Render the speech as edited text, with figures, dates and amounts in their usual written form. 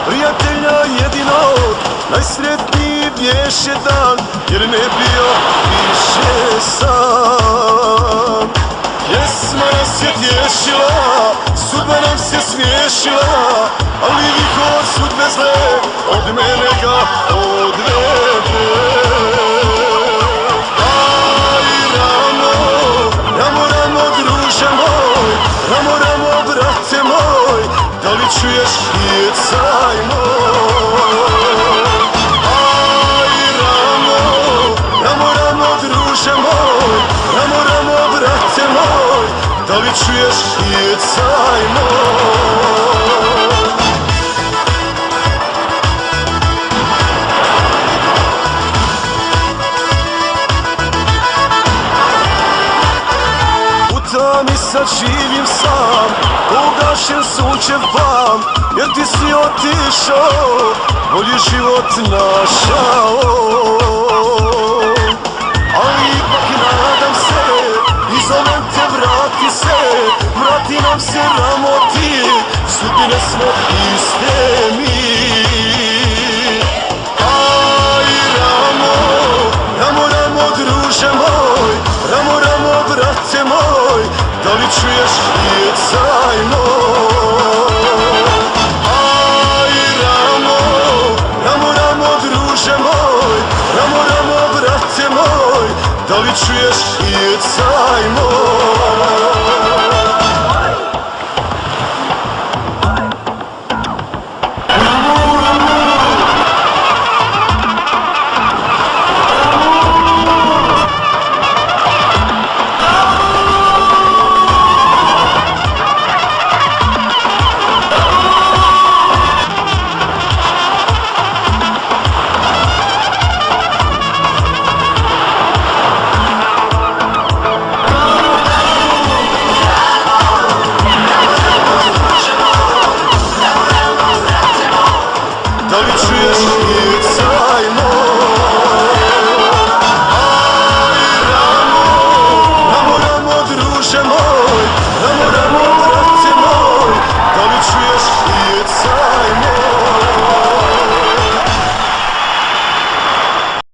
prijatelja jedinog, najsretniji bješe dan, jer ne bio više sam. Pjesma nas je tješila, sudba nam se smiješila, ali vihor sudbe zle od mene ga odvede. Aj ramo, ramo, ramo druže moj, ramo, ramo brate moj, da li čuješ jecaj moj? Aj ramo, ramo, ramo druže moj, ramo, ramo brate moj, da li čuješ jecaj moj? Mi sad živim sam, ugašen sunčev vam, jer ti si otišao, bolji život našao. Ali ipak nadam se, i zovem te vrati se, vrati nam se ramo ti, sudbine smo iste mi. Aj ramo, ramo, ramo druže moj, ramo, ramo brate moj, da li čuješ jecaj moj? Aj ramo, ramo, ramo druže moj, ramo, ramo brate moj, da li čuješ jecaj moj? Da li čuješ